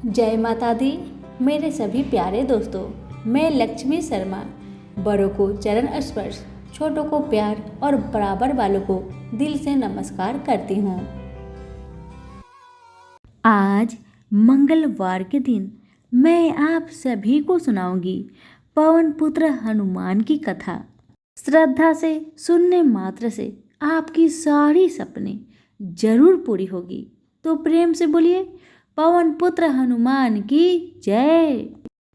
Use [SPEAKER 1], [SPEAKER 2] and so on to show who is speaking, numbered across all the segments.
[SPEAKER 1] जय माता दी। मेरे सभी प्यारे दोस्तों, मैं लक्ष्मी शर्मा बड़ों को चरण स्पर्श, छोटों को प्यार और बराबर वालों को दिल से नमस्कार करती हूँ। आज मंगलवार के दिन मैं आप सभी को सुनाऊंगी पवन पुत्र हनुमान की कथा। श्रद्धा से सुनने मात्र से आपकी सारी सपने जरूर पूरी होगी। तो प्रेम से बोलिए पवन पुत्र हनुमान की जय।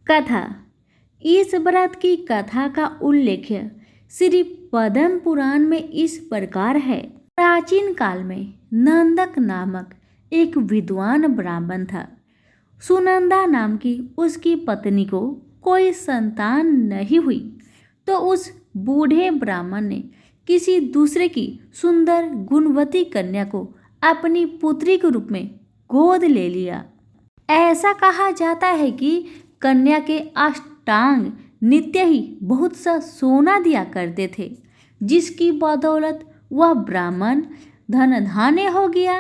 [SPEAKER 1] कथा। इस व्रत की कथा का उल्लेख श्री पद्म पुराण में इस प्रकार है। प्राचीन काल में नंदक नामक एक विद्वान ब्राह्मण था। सुनंदा नाम की उसकी पत्नी को कोई संतान नहीं हुई तो उस बूढ़े ब्राह्मण ने किसी दूसरे की सुंदर गुणवती कन्या को अपनी पुत्री के रूप में गोद ले लिया। ऐसा कहा जाता है कि कन्या के अष्टांग नित्य ही बहुत सा सोना दिया करते थे, जिसकी बदौलत वह ब्राह्मण धनधान्य हो गया।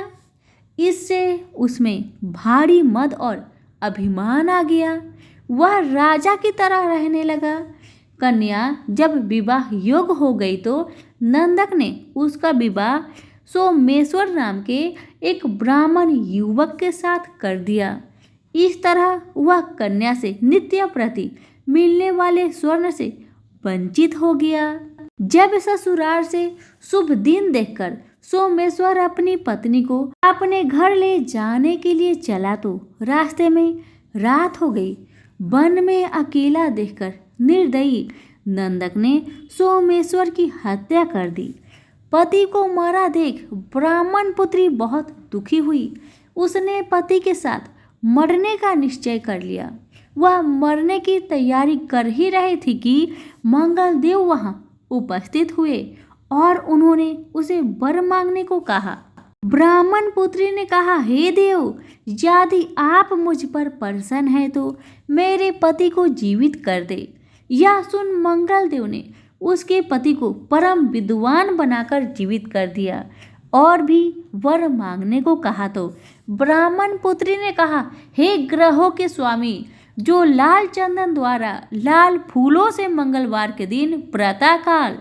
[SPEAKER 1] इससे उसमें भारी मद और अभिमान आ गया। वह राजा की तरह रहने लगा। कन्या जब विवाह योग्य हो गई तो नंदक ने उसका विवाह सोमेश्वर नाम के एक ब्राह्मण युवक के साथ कर दिया। इस तरह वह कन्या से नित्य प्रति मिलने वाले स्वर्ण से वंचित हो गया। जब ससुराल से शुभ दिन देखकर सोमेश्वर अपनी पत्नी को अपने घर ले जाने के लिए चला तो रास्ते में रात हो गई। वन में अकेला देखकर निर्दयी नंदक ने सोमेश्वर की हत्या कर दी। पति को मारा देख ब्राह्मण पुत्री बहुत दुखी हुई। उसने पति के साथ मरने का निश्चय कर लिया। वह मरने की तैयारी कर ही रही थी कि मंगल देव वहां उपस्थित हुए और उन्होंने उसे वर मांगने को कहा। ब्राह्मण पुत्री ने कहा, हे देव, यदि आप मुझ पर प्रसन्न है तो मेरे पति को जीवित कर दे। यह सुन मंगल देव ने उसके पति को परम विद्वान बनाकर जीवित कर दिया और भी वर मांगने को कहा तो ब्राह्मण पुत्री ने कहा, हे ग्रहों के स्वामी, जो लाल चंदन द्वारा लाल फूलों से मंगलवार के दिन प्रातःकाल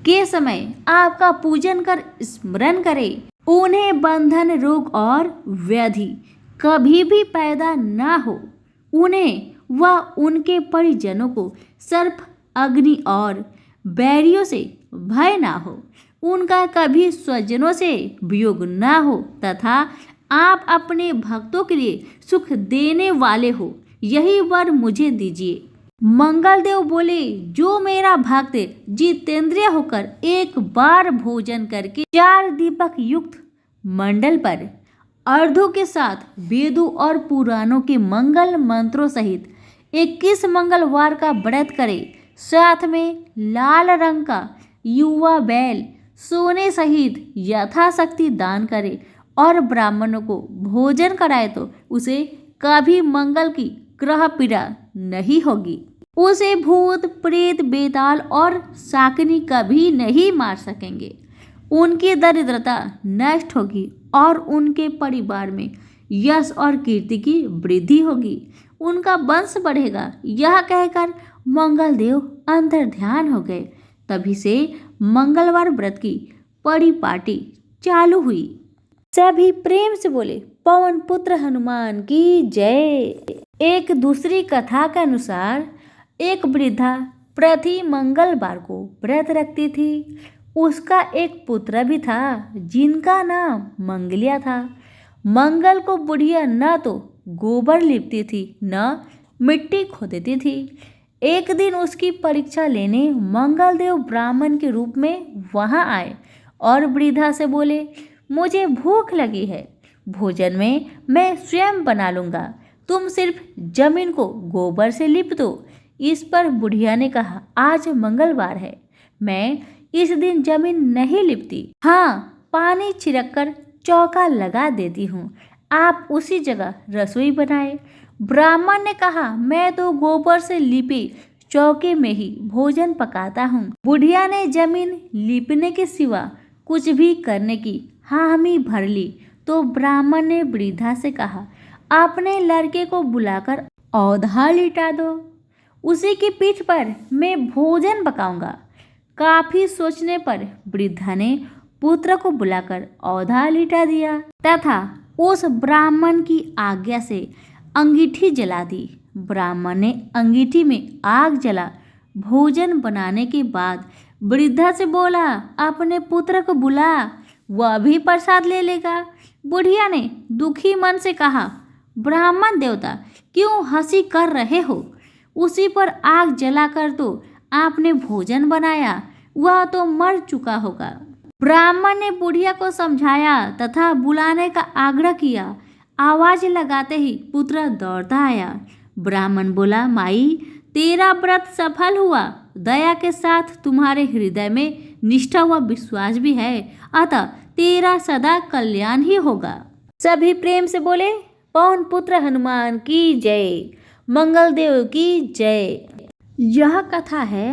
[SPEAKER 1] के समय आपका पूजन कर स्मरण करे, उन्हें बंधन, रोग और व्याधि कभी भी पैदा ना हो। उन्हें व उनके परिजनों को सर्प, अग्नि और बैरियों से भय ना हो। उनका कभी स्वजनों से वियोग ना हो तथा आप अपने भक्तों के लिए सुख देने वाले हो, यही वर मुझे दीजिए। मंगल देव बोले, जो मेरा भक्त जितेंद्रिय होकर एक बार भोजन करके 4 दीपक युक्त मंडल पर अर्धों के साथ वेदों और पुराणों के मंगल मंत्रों सहित 21 मंगलवार का व्रत करे, साथ में लाल रंग का युवा बैल सोने सहित यथाशक्ति दान करे और ब्राह्मणों को भोजन कराए तो उसे कभी मंगल की ग्रह पीड़ा नहीं होगी। उसे भूत, प्रेत, बेताल और शाकिनी कभी नहीं मार सकेंगे। उनकी दरिद्रता नष्ट होगी और उनके परिवार में यश और कीर्ति की वृद्धि होगी। उनका वंश बढ़ेगा। यह कहकर मंगल देव अंतर ध्यान हो गए। तभी से मंगलवार व्रत की परिपाटी चालू हुई। सभी प्रेम से बोले पवन पुत्र हनुमान की जय। एक दूसरी कथा के अनुसार एक वृद्धा प्रति मंगलवार को व्रत रखती थी। उसका एक पुत्र भी था जिनका नाम मंगलिया था। मंगल को बुढ़िया न तो गोबर लिपती थी न मिट्टी खोदती थी। एक दिन उसकी परीक्षा लेने मंगलदेव ब्राह्मण के रूप में वहां आए और वृद्धा से बोले, मुझे भूख लगी है, भोजन में मैं स्वयं बना लूँगा, तुम सिर्फ जमीन को गोबर से लिप दो। इस पर बुढ़िया ने कहा, आज मंगलवार है, मैं इस दिन जमीन नहीं लिपती। हाँ, पानी छिड़क कर चौका लगा देती हूँ, आप उसी जगह रसोई बनाए। ब्राह्मण ने कहा, मैं तो गोबर से लिपे चौके में ही भोजन पकाता हूँ। बुढ़िया ने जमीन लिपने के सिवा कुछ भी करने की हामी भर ली तो ब्राह्मण ने वृद्धा से कहा, अपने लड़के को बुलाकर औधा लिटा दो, उसी की पीठ पर मैं भोजन पकाऊंगा। काफी सोचने पर वृद्धा ने पुत्र को बुलाकर औधा लिटा दिया तथा उस ब्राह्मण की आज्ञा से अंगीठी जला दी। ब्राह्मण ने अंगीठी में आग जला भोजन बनाने के बाद वृद्धा से बोला, अपने पुत्र को बुला, वह भी प्रसाद ले लेगा। बुढ़िया ने दुखी मन से कहा, ब्राह्मण देवता क्यों हंसी कर रहे हो? उसी पर आग जलाकर तो आपने भोजन बनाया, वह तो मर चुका होगा। ब्राह्मण ने बुढ़िया को समझाया तथा बुलाने का आग्रह किया। आवाज लगाते ही पुत्र दौड़ता आया। ब्राह्मण बोला, माई तेरा व्रत सफल हुआ। दया के साथ तुम्हारे हृदय में निष्ठा व विश्वास भी है, अतः तेरा सदा कल्याण ही होगा। सभी प्रेम से बोले, पवन पुत्र हनुमान की जय, मंगल देव की जय। यह कथा है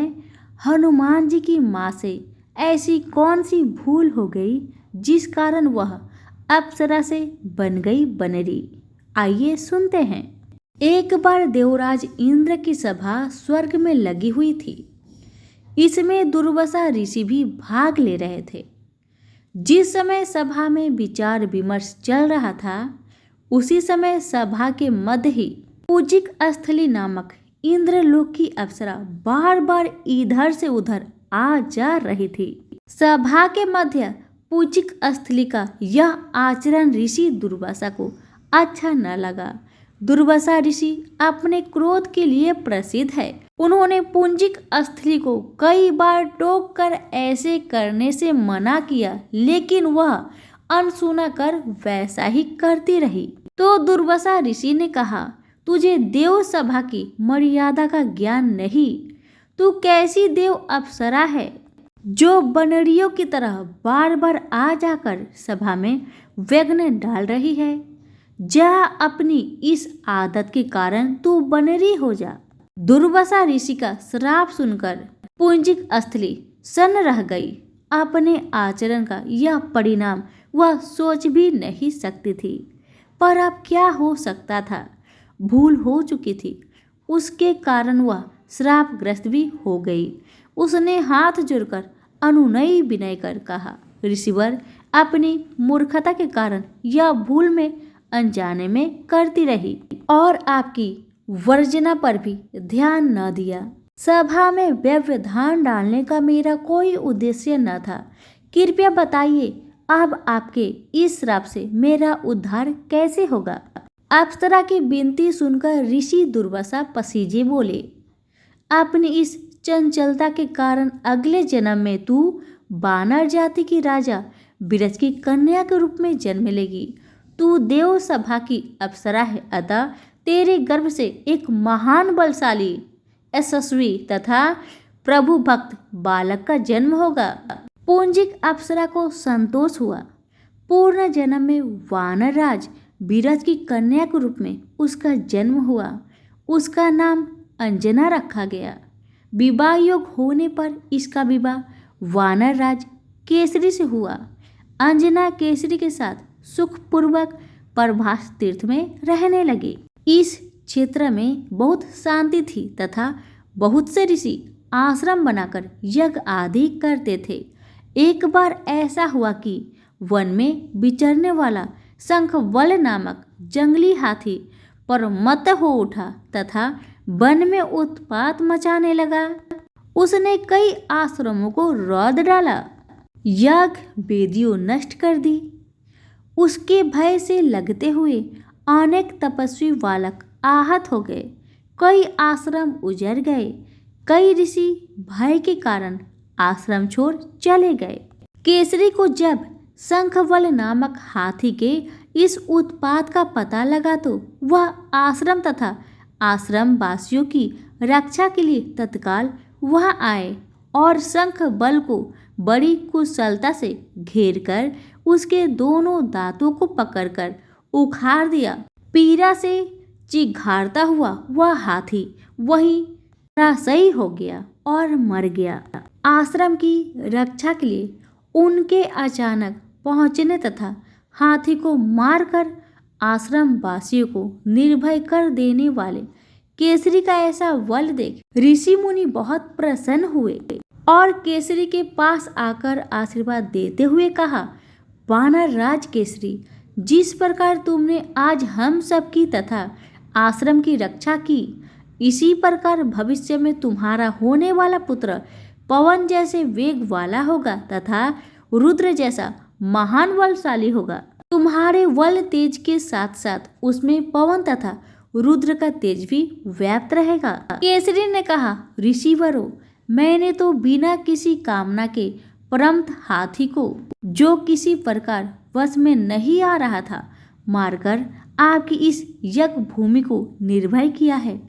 [SPEAKER 1] हनुमान जी की माँ से ऐसी कौन सी भूल हो गई जिस कारण वह अप्सरा से बन गई बनरी। आइए सुनते हैं। एक बार देवराज इंद्र की सभा स्वर्ग में लगी हुई थी। इसमें दुर्वासा ऋषि भी भाग ले रहे थे। जिस समय सभा में विचार विमर्श चल रहा था, उसी समय सभा के मध्य ही पूजिक स्थली नामक इंद्रलोक की अप्सरा बार बार इधर से उधर आ जा रही थी। सभा के मध्य पूजिक स्थली का यह आचरण ऋषि दुर्वासा को अच्छा न लगा। दुर्वासा ऋषि अपने क्रोध के लिए प्रसिद्ध है। उन्होंने पूजिक स्थली को कई बार टोक कर ऐसे करने से मना किया, लेकिन वह अनसुना कर वैसा ही करती रही। तो दुर्वासा ऋषि ने कहा, तुझे देव सभा की मर्यादा का ज्ञान नहीं। तू कैसी देव अप्सरा है जो बनरियों की तरह बार बार आ जाकर सभा में विघ्न डाल रही है। जा, अपनी इस आदत के कारण तू बनरी हो जा। दुर्वासा ऋषि का श्राप सुनकर पूजिक स्थली सन्न रह गई। अपने आचरण का यह परिणाम वह सोच भी नहीं सकती थी, पर अब क्या हो सकता था? भूल हो चुकी थी, उसके कारण वह श्रापग्रस्त भी हो गई। उसने हाथ जोड़कर अनुनय विनय कर कहा, ऋषिवर, अपनी मूर्खता के कारण यह भूल में अनजाने में करती रही और आपकी वर्जना पर भी ध्यान न दिया। सभा में व्यवधान डालने का मेरा कोई उद्देश्य न था। कृपया बताइए, अब आपके इस श्राप से मेरा उद्धार कैसे होगा? अप्सरा की विनती सुनकर ऋषि दुर्वासा पसीजे बोले, अपनी इस चंचलता के कारण अगले जन्म में तू वानर जाति की राजा विरज की कन्या के रूप में जन्म लेगी। तू देव सभा की अप्सरा है, अतः तेरे गर्भ से एक महान बलशाली, यशस्वी तथा प्रभु भक्त बालक का जन्म होगा। पूजिक अप्सरा को संतोष हुआ। पूर्ण जन्म में वानर राज विरज की कन्या के रूप में उसका जन्म हुआ। उसका नाम अंजना रखा गया। विवाह योग होने पर इसका विवाह वानर राज केसरी से हुआ। अंजना केसरी के साथ सुखपूर्वक प्रभास तीर्थ में रहने लगे। इस क्षेत्र में बहुत शांति थी तथा बहुत से ऋषि आश्रम बनाकर यज्ञ आदि करते थे। एक बार ऐसा हुआ कि वन में विचरने वाला शंखवल नामक जंगली हाथी प्रमत्त हो उठा तथा वन में उत्पात मचाने लगा। उसने कई आश्रमों को रौंद डाला, यज्ञ वेदियों नष्ट कर दी। उसके भय से लगते हुए अनेक तपस्वी बालक आहत हो गए। कई आश्रम उजड़ गए। कई ऋषि भय के कारण आश्रम छोड़ चले गए। केसरी को जब शंखवल नामक हाथी के इस उत्पात का पता लगा तो वह आश्रम तथा आश्रम वासियों की रक्षा के लिए तत्काल वहां आए और शंखवल को बड़ी कुशलता से घेरकर उसके दोनों दांतों को पकड़कर उखाड़ दिया। पीड़ा से चिघाड़ता हुआ वह हाथी वहीं धराशायी हो गया और मर गया। आश्रम की रक्षा के लिए उनके अचानक पहुंचने तथा हाथी को मारकर आश्रम वासियों को निर्भय कर देने वाले केसरी का ऐसा बल देख ऋषि मुनि बहुत प्रसन्न हुए और केसरी के पास आकर आशीर्वाद देते हुए कहा, वानर राज केसरी, जिस प्रकार तुमने आज हम सबकी तथा आश्रम की रक्षा की, इसी प्रकार भविष्य में तुम्हारा होने वाला पुत्र पवन जैसे वेग वाला होगा तथा रुद्र जैसा महान बलशाली होगा। तुम्हारे बल तेज के साथ साथ उसमें पवन तथा रुद्र का तेज भी व्याप्त रहेगा। केसरी ने कहा, ऋषिवरों, मैंने तो बिना किसी कामना के परंत हाथी को, जो किसी प्रकार वश में नहीं आ रहा था, मारकर आपकी इस यज्ञ भूमि को निर्भय किया है।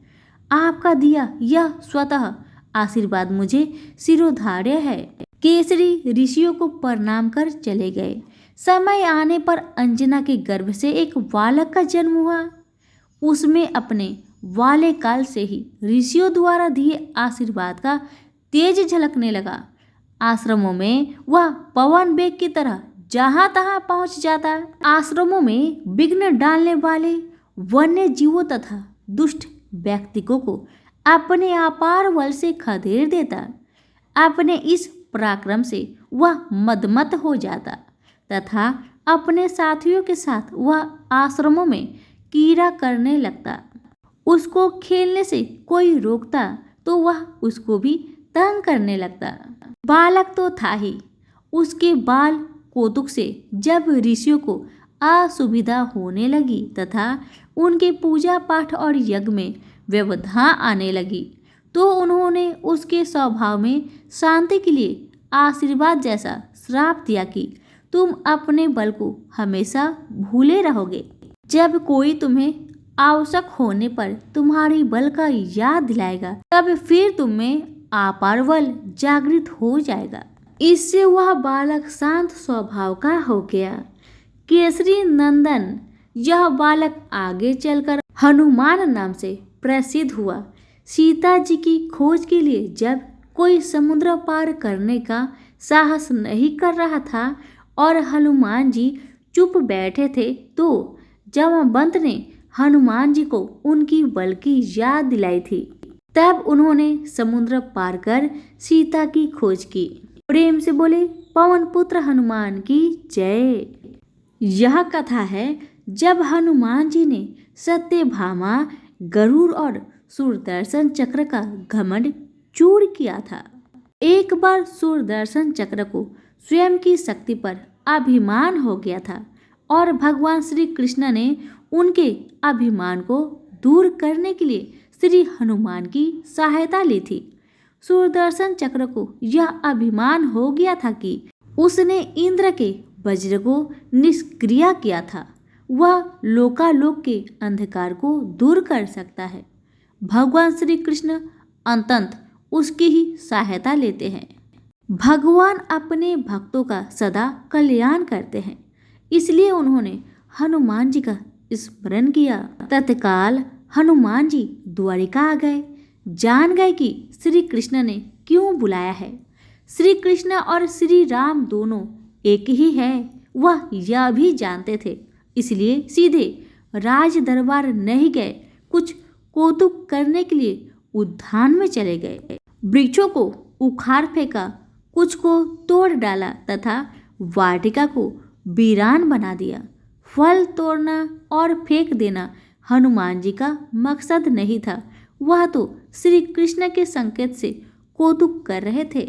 [SPEAKER 1] आपका दिया यह स्वतः आशीर्वाद मुझे शिरोधार्य है। केसरी ऋषियों को प्रणाम कर चले गए। समय आने पर अंजना के गर्भ से एक बालक का जन्म हुआ। उसमें अपने वाले काल से ही ऋषियों द्वारा दिए आशीर्वाद का तेज झलकने लगा। आश्रमों में वह पवन वेग की तरह जहां तहां पहुंच जाता। आश्रमों में विघ्न डालने वाले वन्य जीवों तथा दुष्ट व्यक्तियों को अपने अपार बल से खदेड़ देता। अपने इस पराक्रम से वह मदमत हो जाता तथा अपने साथियों के साथ वह आश्रमों में कीड़ा करने लगता। उसको खेलने से कोई रोकता तो वह उसको भी तंग करने लगता। बालक तो था ही, उसके बाल कौतुक से जब ऋषियों को असुविधा होने लगी तथा उनके पूजा पाठ और यज्ञ में व्यवधा आने लगी, तो उन्होंने उसके स्वभाव में शांति के लिए आशीर्वाद जैसा श्राप दिया कि तुम अपने बल को हमेशा भूले रहोगे। जब कोई तुम्हें आवश्यक होने पर तुम्हारी बल का याद दिलाएगा, तब फिर तुम्हें अपार बल जागृत हो जाएगा। इससे वह बालक शांत स्वभाव का हो गया। केसरी नंदन यह बालक आगे चलकर हनुमान नाम से प्रसिद्ध हुआ। सीता जी की खोज के लिए जब कोई समुद्र पार करने का साहस नहीं कर रहा था और हनुमान जी चुप बैठे थे, तो जामवंत ने हनुमान जी को उनकी बल की याद दिलाई थी। तब उन्होंने समुद्र पार कर सीता की खोज की। प्रेम से बोले, पवन पुत्र हनुमान की जय। यह कथा है जब हनुमान जी ने सत्यभामा, गरुड़ और सुदर्शन चक्र का घमंड चूर किया था। एक बार सुदर्शन चक्र को स्वयं की शक्ति पर अभिमान हो गया था और भगवान श्री कृष्ण ने उनके अभिमान को दूर करने के लिए श्री हनुमान की सहायता ली थी। सुदर्शन चक्र को यह अभिमान हो गया था कि उसने इंद्र के वज्र को निष्क्रिय किया था। वह लोकालोक के अंधकार को दूर कर सकता है। भगवान श्री कृष्ण अंततः उसकी ही सहायता लेते हैं। भगवान अपने भक्तों का सदा कल्याण करते हैं, इसलिए उन्होंने हनुमान जी का स्मरण किया। तत्काल हनुमान जी द्वारिका आ गए। जान गए कि श्री कृष्ण ने क्यों बुलाया है। श्री कृष्ण और श्री राम दोनों एक ही है, वह यह भी जानते थे, इसलिए सीधे राज दरबार नहीं गए, कुछ कौतुक करने के लिए उद्यान में चले गए। वृक्षों को उखाड़ फेंका, कुछ को तोड़ डाला तथा वाटिका को वीरान बना दिया। फल तोड़ना और फेंक देना हनुमान जी का मकसद नहीं था, वह तो श्री कृष्ण के संकेत से कौतुक कर रहे थे।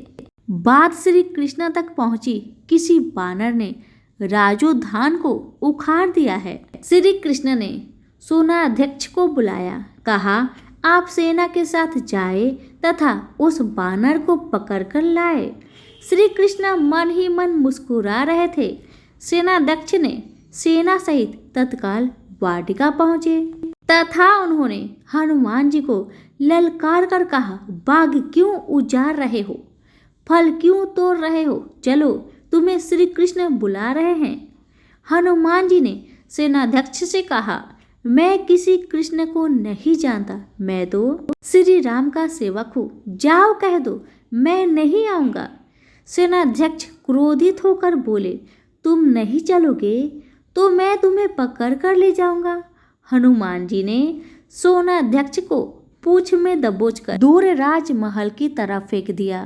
[SPEAKER 1] बात श्री कृष्ण तक पहुंची। किसी बानर ने राजोद्यान को उखाड़ दिया है। श्री कृष्ण ने सेनाध्यक्ष को बुलाया, कहा, आप सेना के साथ जाए तथा उस बानर को पकड़कर लाए। श्री कृष्ण मन ही मन मुस्कुरा रहे थे। सेनाध्यक्ष ने सेना सहित तत्काल वाटिका पहुंचे तथा उन्होंने हनुमान जी को ललकार कर कहा, बाग क्यों उजाड़ रहे हो, फल क्यों तोड़ रहे हो, चलो तुम्हें श्री कृष्ण बुला रहे हैं। हनुमान जी ने सेनाध्यक्ष से कहा, मैं किसी कृष्ण को नहीं जानता, मैं तो श्री राम का सेवक हूँ, जाओ कह दो मैं नहीं आऊँगा। सेनाध्यक्ष क्रोधित होकर बोले, तुम नहीं चलोगे तो मैं तुम्हें पकड़ कर ले जाऊंगा। हनुमान जी ने सोनाध्यक्ष को पूंछ में दबोचकर दूर राजमहल की तरफ फेंक दिया।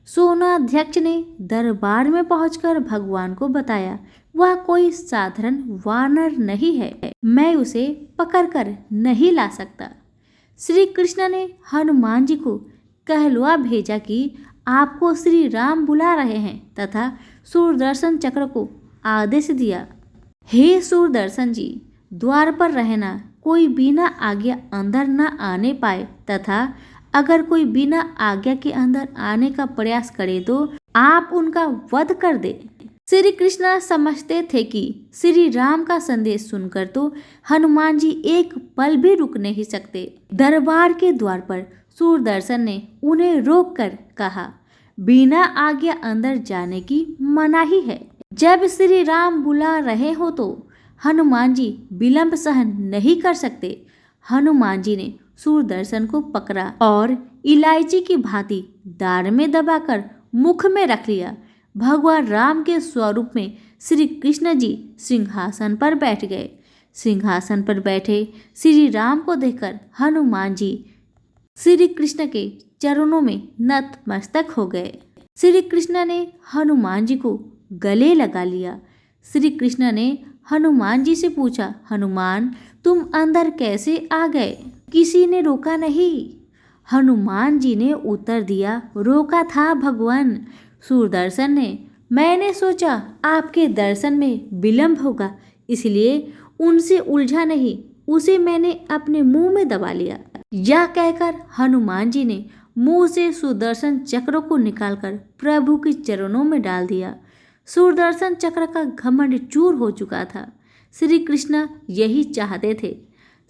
[SPEAKER 1] सोनाध्यक्ष ने दरबार में पहुंचकर भगवान को बताया, वह कोई साधारण वानर नहीं है, मैं उसे पकड़कर नहीं ला सकता। श्री कृष्ण ने हनुमान जी को कहलवा भेजा कि आपको श्री राम बुला रहे हैं तथा सूरदर्शन चक्र को आदेश दिया, हे सूरदर्शन जी, द्वार पर रहना, कोई बिना आज्ञा अंदर न आने पाए तथा अगर कोई बिना आज्ञा के अंदर आने का प्रयास करे तो आप उनका वध कर दे। श्री कृष्ण समझते थे कि श्री राम का संदेश सुनकर तो हनुमान जी एक पल भी रुक नहीं सकते। दरबार के द्वार पर सूरदर्शन ने उन्हें रोककर कहा, बिना आज्ञा अंदर जाने की मनाही है। जब श्री राम बुला रहे हो तो हनुमान जी विलंब सहन नहीं कर सकते। हनुमान जी ने सूरदर्शन को पकड़ा और इलायची की भांति दाढ़ में दबाकर मुख में रख लिया। भगवान राम के स्वरूप में श्री कृष्ण जी सिंहासन पर बैठ गए। सिंहासन पर बैठे श्री राम को देखकर हनुमान जी श्री कृष्ण के चरणों में नतमस्तक हो गए। श्री कृष्ण ने हनुमान जी को गले लगा लिया। श्री कृष्ण ने हनुमान जी से पूछा, हनुमान, तुम अंदर कैसे आ गए? किसी ने रोका नहीं। हनुमान जी ने उत्तर दिया, रोका था भगवान। सूरदर्शन ने, मैंने सोचा आपके दर्शन में विलंब होगा, इसलिए उनसे उलझा नहीं, उसे मैंने अपने मुंह में दबा लिया। यह कहकर हनुमान जी ने मुंह से सुदर्शन चक्र को निकालकर प्रभु के चरणों में डाल दिया। सुदर्शन चक्र का घमंड चूर हो चुका था। श्री कृष्ण यही चाहते थे।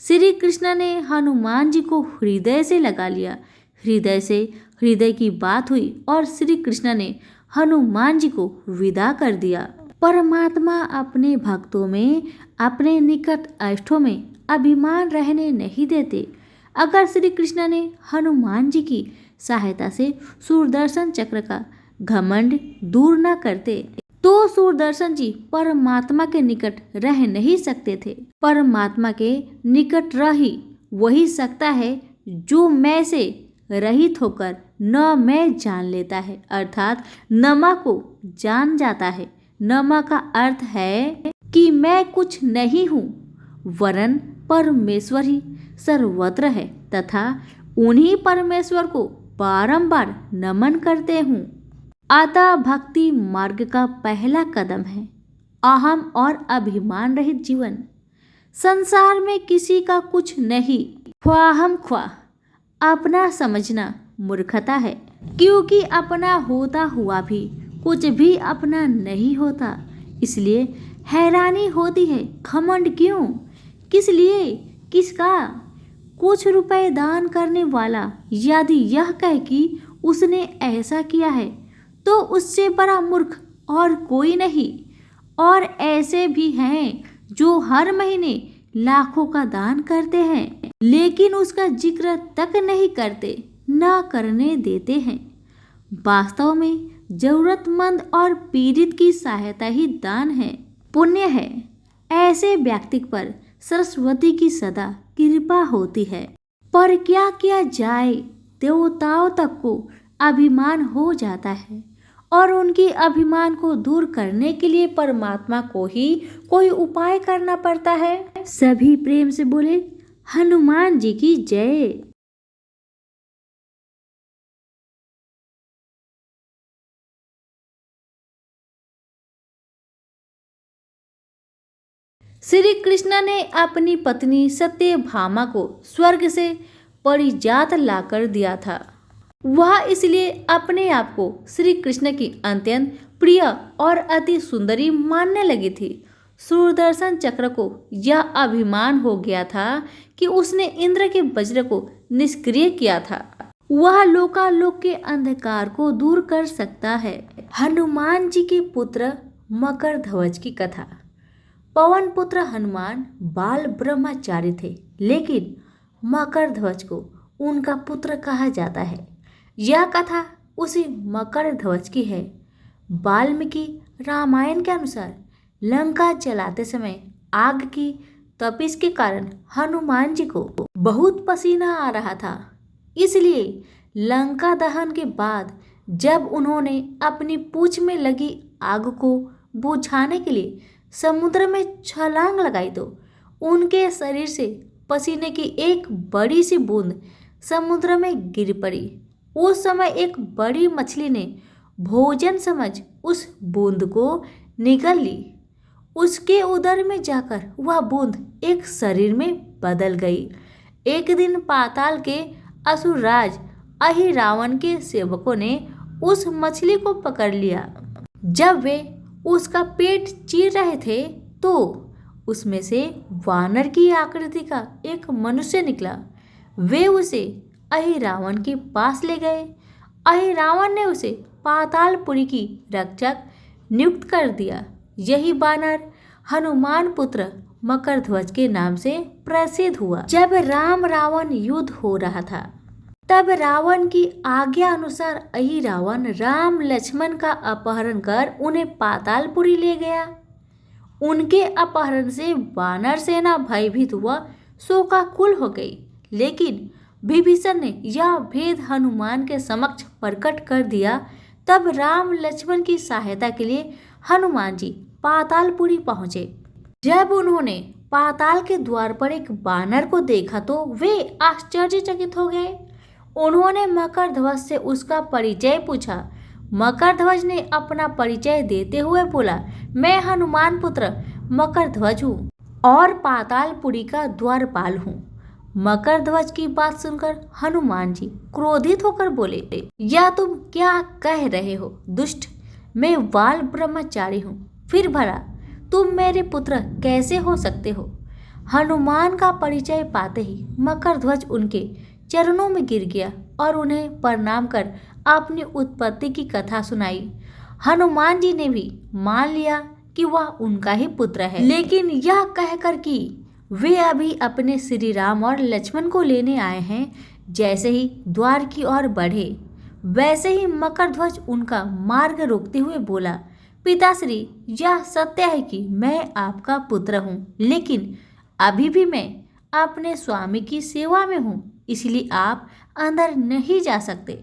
[SPEAKER 1] श्री कृष्ण ने हनुमान जी को हृदय से लगा लिया। हृदय से हृदय की बात हुई और श्री कृष्ण ने हनुमान जी को विदा कर दिया। परमात्मा अपने भक्तों में, अपने निकट इष्टों में अभिमान रहने नहीं देते। अगर श्री कृष्ण ने हनुमान जी की सहायता से सुदर्शन चक्र का घमंड दूर न करते तो सुदर्शन जी परमात्मा के निकट रह नहीं सकते थे। परमात्मा के निकट रह ही वही सकता है जो मैं से रहित होकर न मैं जान लेता है, अर्थात नमा को जान जाता है। नमा का अर्थ है कि मैं कुछ नहीं हूँ, वरन परमेश्वर ही सर्वत्र है तथा उन्हीं परमेश्वर को बारंबार नमन करते हूँ। अतः भक्ति मार्ग का पहला कदम है अहम और अभिमान रहित जीवन। संसार में किसी का कुछ नहीं, ख्वाहम ख्वाह अपना समझना मूर्खता है, क्योंकि अपना होता हुआ भी कुछ भी अपना नहीं होता। इसलिए हैरानी होती है, घमंड क्यों, किस लिए, किसका? कुछ रुपए दान करने वाला यदि यह कहे कि उसने ऐसा किया है तो उससे बड़ा मूर्ख और कोई नहीं। और ऐसे भी हैं जो हर महीने लाखों का दान करते हैं लेकिन उसका जिक्र तक नहीं करते, न करने देते हैं। वास्तव में जरूरतमंद और पीड़ित की सहायता ही दान है, पुण्य है। ऐसे व्यक्ति पर सरस्वती की सदा कृपा होती है। पर क्या किया जाए, देवताओं तक को अभिमान हो जाता है और उनकी अभिमान को दूर करने के लिए परमात्मा को ही कोई उपाय करना पड़ता है। सभी प्रेम से बोले, हनुमान जी की जय। श्री कृष्ण ने अपनी पत्नी सत्यभामा को स्वर्ग से परिजात लाकर दिया था। वह इसलिए अपने आप को श्री कृष्ण की अत्यंत प्रिय और अति सुंदरी मानने लगी थी। सुदर्शन चक्र को यह अभिमान हो गया था कि उसने इंद्र के वज्र को निष्क्रिय किया था। वह लोकालोक के अंधकार को दूर कर सकता है। हनुमान जी के पुत्र मकर ध्वज की कथा। पवन पुत्र हनुमान बाल ब्रह्मचारी थे, लेकिन मकर ध्वज को उनका पुत्र कहा जाता है। यह कथा उसी मकर ध्वज की है। वाल्मीकि रामायण के अनुसार लंका जलाते समय आग की तपिश के कारण हनुमान जी को बहुत पसीना आ रहा था। इसलिए लंका दहन के बाद जब उन्होंने अपनी पूंछ में लगी आग को बुझाने के लिए समुद्र में छलांग लगाई तो उनके शरीर से पसीने की एक बड़ी सी बूंद समुद्र में गिर पड़ी। उस समय एक बड़ी मछली ने भोजन समझ उस बूंद को निगल ली। उसके उदर में जाकर वह बूंद एक शरीर में बदल गई। एक दिन पाताल के असुरराज अहिरावण के सेवकों ने उस मछली को पकड़ लिया। जब वे उसका पेट चीर रहे थे तो उसमें से वानर की आकृति का एक मनुष्य निकला। वे उसे अहिरावण के पास ले गए। अहिरावण ने उसे पातालपुरी की रक्षक नियुक्त कर दिया। यही वानर हनुमान पुत्र मकरध्वज के नाम से प्रसिद्ध हुआ। जब राम रावण युद्ध हो रहा था तब रावण की आज्ञा अनुसार अहिरावण राम लक्ष्मण का अपहरण कर उन्हें पातालपुरी ले गया। उनके अपहरण से वानर सेना भयभीत हुआ शोकाकुल हो गई। लेकिन विभीषण ने यह भेद हनुमान के समक्ष प्रकट कर दिया। तब राम लक्ष्मण की सहायता के लिए हनुमान जी पातालपुरी पहुंचे। जब उन्होंने पाताल के द्वार पर एक वानर को देखा तो वे आश्चर्यचकित हो गए। उन्होंने मकरध्वज से उसका परिचय पूछा। मकरध्वज ने अपना परिचय देते हुए बोला, मैं हनुमान पुत्र मकरध्वज हूँ और पातालपुरी का द्वारपाल हूँ। मकरध्वज की बात सुनकर हनुमान जी क्रोधित होकर बोले, या तुम क्या कह रहे हो दुष्ट? मैं बाल ब्रह्मचारी हूँ, फिर भला तुम मेरे पुत्र कैसे हो सकते हो? हनुमान का परिचय पाते ही मकरध्वज उनके चरणों में गिर गया और उन्हें प्रणाम कर अपनी उत्पत्ति की कथा सुनाई। हनुमान जी ने भी मान लिया कि वह उनका ही पुत्र है, लेकिन यह कहकर कि वे अभी अपने श्री राम और लक्ष्मण को लेने आए हैं। जैसे ही द्वार की ओर बढ़े वैसे ही मकरध्वज उनका मार्ग रोकते हुए बोला, पिताश्री, यह सत्य है कि मैं आपका पुत्र हूँ, लेकिन अभी भी मैं अपने स्वामी की सेवा में हूँ, इसलिए आप अंदर नहीं जा सकते।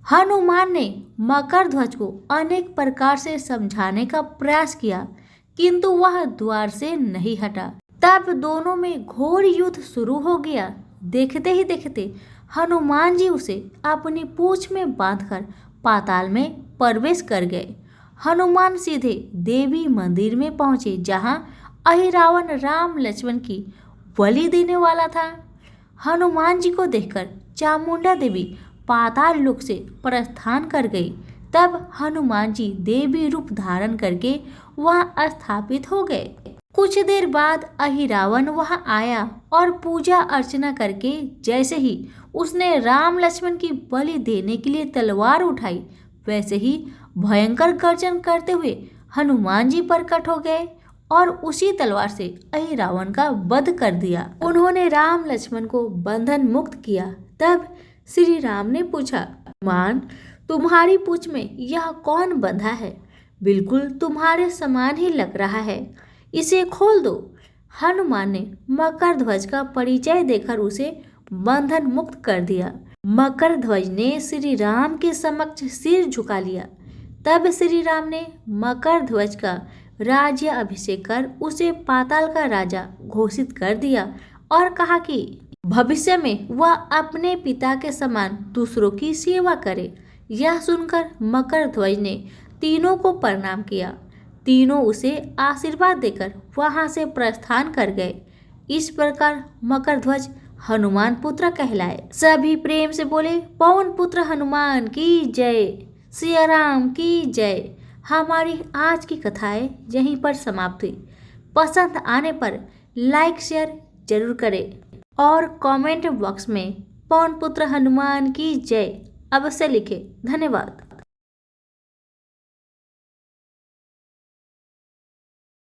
[SPEAKER 1] हनुमान ने मकरध्वज को अनेक प्रकार से समझाने का प्रयास किया, किंतु वह द्वार से नहीं हटा। तब दोनों में घोर युद्ध शुरू हो गया। देखते ही देखते हनुमान जी उसे अपनी पूंछ में बांधकर पाताल में प्रवेश कर गए। हनुमान सीधे देवी मंदिर में पहुंचे, जहां अहिरावण राम लक्ष्मण की बलि देने वाला था। हनुमान जी को देखकर चामुंडा देवी पाताल लोक से प्रस्थान कर गई। तब हनुमान जी देवी रूप धारण करके वहां स्थापित हो गए। कुछ देर बाद अहिरावण वहां आया और पूजा अर्चना करके जैसे ही उसने राम लक्ष्मण की बलि देने के लिए तलवार उठाई, वैसे ही भयंकर गर्जन करते हुए हनुमान जी प्रकट हो गए और उसी तलवार से अहिरावण का वध कर दिया। उन्होंने राम लक्ष्मण को बंधन मुक्त किया। तब श्री राम ने पूछा, हनुमान, तुम्हारी पूंछ में यह कौन बंधा है? बिल्कुल तुम्हारे समान ही लग रहा है, इसे खोल दो। हनुमान ने मकरध्वज का परिचय देकर उसे बंधन मुक्त कर दिया। मकरध्वज ने श्री राम के समक्ष सिर झुका लिया। तब श्री राम ने मकरध्वज का राज्य अभिषेक कर उसे पाताल का राजा घोषित कर दिया और कहा कि भविष्य में वह अपने पिता के समान दूसरों की सेवा करे। यह सुनकर मकरध्वज ने तीनों को प्रणाम किया। तीनों उसे आशीर्वाद देकर वहां से प्रस्थान कर गए। इस प्रकार मकरध्वज हनुमान पुत्र कहलाए। सभी प्रेम से बोले, पवन पुत्र हनुमान की जय, सिया राम की जय। हमारी आज की कथाएं यहीं पर समाप्त हुई। पसंद आने पर लाइक शेयर जरूर करें और कमेंट बॉक्स में पवन पुत्र हनुमान की जय अवश्य लिखें। धन्यवाद।